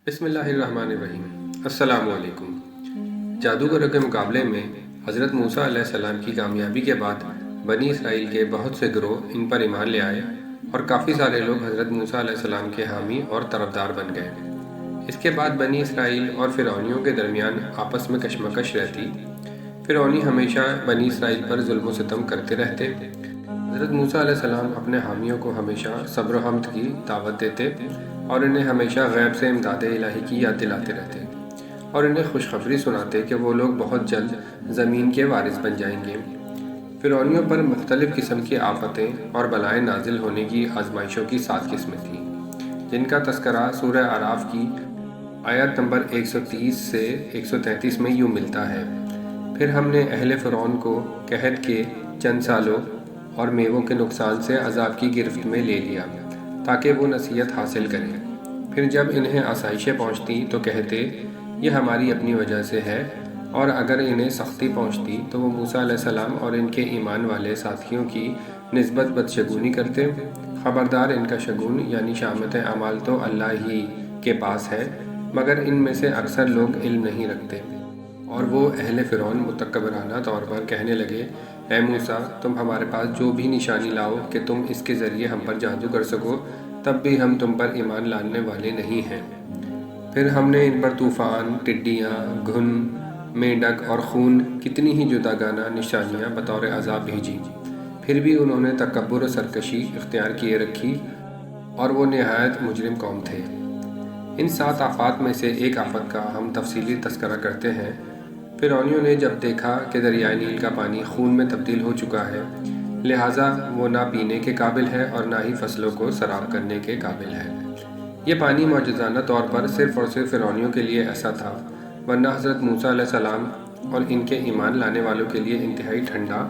بسم اللہ الرحمن الرحیم۔ السلام علیکم۔ جادوگروں کے مقابلے میں حضرت موسیٰ علیہ السلام کی کامیابی کے بعد بنی اسرائیل کے بہت سے گروہ ان پر ایمان لے آئے اور کافی سارے لوگ حضرت موسیٰ علیہ السلام کے حامی اور طرفدار بن گئے۔ اس کے بعد بنی اسرائیل اور فرعونیوں کے درمیان آپس میں کشمکش رہتی۔ فرعونی ہمیشہ بنی اسرائیل پر ظلم و ستم کرتے رہتے۔ حضرت موسیٰ علیہ السلام اپنے حامیوں کو ہمیشہ صبر و حمد کی دعوت دیتے اور انہیں ہمیشہ غیب سے امداد الہی کی یاد دلاتے رہتے اور انہیں خوشخبری سناتے کہ وہ لوگ بہت جلد زمین کے وارث بن جائیں گے۔ فرعونیوں پر مختلف قسم کی آفتیں اور بلائیں نازل ہونے کی آزمائشوں کی 7 قسمیں تھیں، جن کا تذکرہ سورہ اعراف کی آیت نمبر 130 سے 133 میں یوں ملتا ہے: پھر ہم نے اہل فرعون کو قحط کے چند سالوں اور میووں کے نقصان سے عذاب کی گرفت میں لے لیا تاکہ وہ نصیحت حاصل کریں۔ پھر جب انہیں آسائشیں پہنچتی تو کہتے یہ ہماری اپنی وجہ سے ہے، اور اگر انہیں سختی پہنچتی تو وہ موسیٰ علیہ السلام اور ان کے ایمان والے ساتھیوں کی نسبت بدشگونی کرتے۔ خبردار، ان کا شگون یعنی شامت اعمال تو اللہ ہی کے پاس ہے، مگر ان میں سے اکثر لوگ علم نہیں رکھتے۔ اور وہ اہل فرعون متکبرانہ طور پر کہنے لگے: اے موسیٰ، تم ہمارے پاس جو بھی نشانی لاؤ کہ تم اس کے ذریعے ہم پر جادو کر سکو، تب بھی ہم تم پر ایمان لانے والے نہیں ہیں۔ پھر ہم نے ان پر طوفان، ٹڈیاں، گھن، مینڈک اور خون، کتنی ہی جداگانہ نشانیاں بطور عذاب بھیجی۔ پھر بھی انہوں نے تکبر و سرکشی اختیار کیے رکھی اور وہ نہایت مجرم قوم تھے۔ ان 7 آفات میں سے ایک آفت کا ہم تفصیلی تذکرہ کرتے ہیں۔ فرعونیوں نے جب دیکھا کہ دریائے نیل کا پانی خون میں تبدیل ہو چکا ہے، لہٰذا وہ نہ پینے کے قابل ہے اور نہ ہی فصلوں کو سیراب کرنے کے قابل ہے۔ یہ پانی معجزانہ طور پر صرف اور صرف فرعونیوں کے لیے ایسا تھا، ورنہ حضرت موسیٰ علیہ السلام اور ان کے ایمان لانے والوں کے لیے انتہائی ٹھنڈا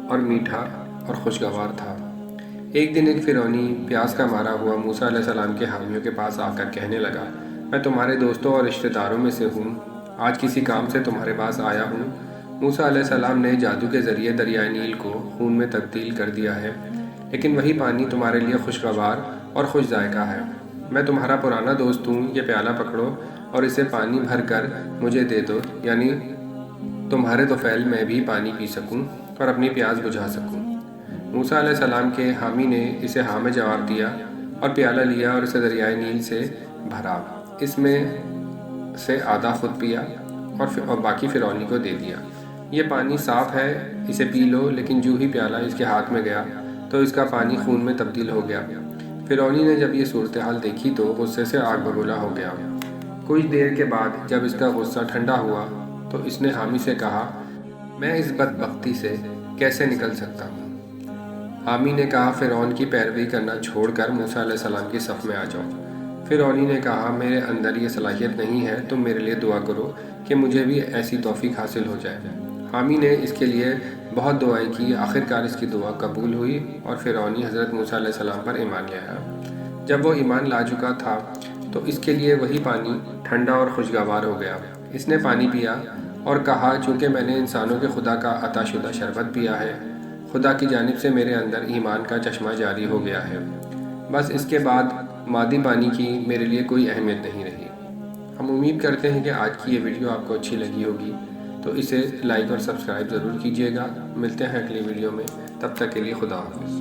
اور میٹھا اور خوشگوار تھا۔ ایک دن ایک فرعونی پیاس کا مارا ہوا موسیٰ علیہ السلام کے حامیوں کے پاس آ کر کہنے لگا: میں تمہارے دوستوں اور رشتہ داروں میں سے ہوں، آج کسی کام سے تمہارے پاس آیا ہوں۔ موسیٰ علیہ السلام نے جادو کے ذریعے دریائے نیل کو خون میں تبدیل کر دیا ہے، لیکن وہی پانی تمہارے لیے خوشگوار اور خوش ذائقہ ہے۔ میں تمہارا پرانا دوست ہوں، یہ پیالہ پکڑو اور اسے پانی بھر کر مجھے دے دو، یعنی تمہارے طفیل میں بھی پانی پی سکوں اور اپنی پیاس بجھا سکوں۔ موسیٰ علیہ السلام کے حامی نے اسے ہاں میں جواب دیا اور پیالہ لیا اور اسے دریائے نیل سے بھرا، اس میں سے آدھا خود پیا اور باقی فرعونی کو دے دیا۔ یہ پانی صاف ہے، اسے پی لو، لیکن جو ہی پیالہ اس کے ہاتھ میں گیا تو اس کا پانی خون میں تبدیل ہو گیا۔ فرعونی نے جب یہ صورتحال دیکھی تو غصے سے آگ بگولا ہو گیا۔ کچھ دیر کے بعد جب اس کا غصہ ٹھنڈا ہوا تو اس نے حامی سے کہا: میں اس بدبختی سے کیسے نکل سکتا ہوں؟ حامی نے کہا: فرعون کی پیروی کرنا چھوڑ کر موسیٰ علیہ السلام کی صف میں آ جاؤ۔ فرعونی نے کہا: میرے اندر یہ صلاحیت نہیں ہے، تم میرے لیے دعا کرو کہ مجھے بھی ایسی توفیق حاصل ہو جائے۔ حامی نے اس کے لیے بہت دعائیں کی، آخرکار اس کی دعا قبول ہوئی اور فرعونی حضرت موسیٰ علیہ السلام پر ایمان لے آیا۔ جب وہ ایمان لا چکا تھا تو اس کے لیے وہی پانی ٹھنڈا اور خوشگوار ہو گیا۔ اس نے پانی پیا اور کہا: چونکہ میں نے انسانوں کے خدا کا عطا شدہ شربت پیا ہے، خدا کی جانب سے میرے اندر ایمان کا چشمہ جاری ہو گیا ہے، بس اس کے بعد مادی پانی کی میرے لیے کوئی اہمیت نہیں رہی۔ ہم امید کرتے ہیں کہ آج کی یہ ویڈیو آپ کو اچھی لگی ہوگی، تو اسے لائک اور سبسکرائب ضرور کیجیے گا۔ ملتے ہیں اگلی ویڈیو میں، تب تک کے لیے خدا حافظ۔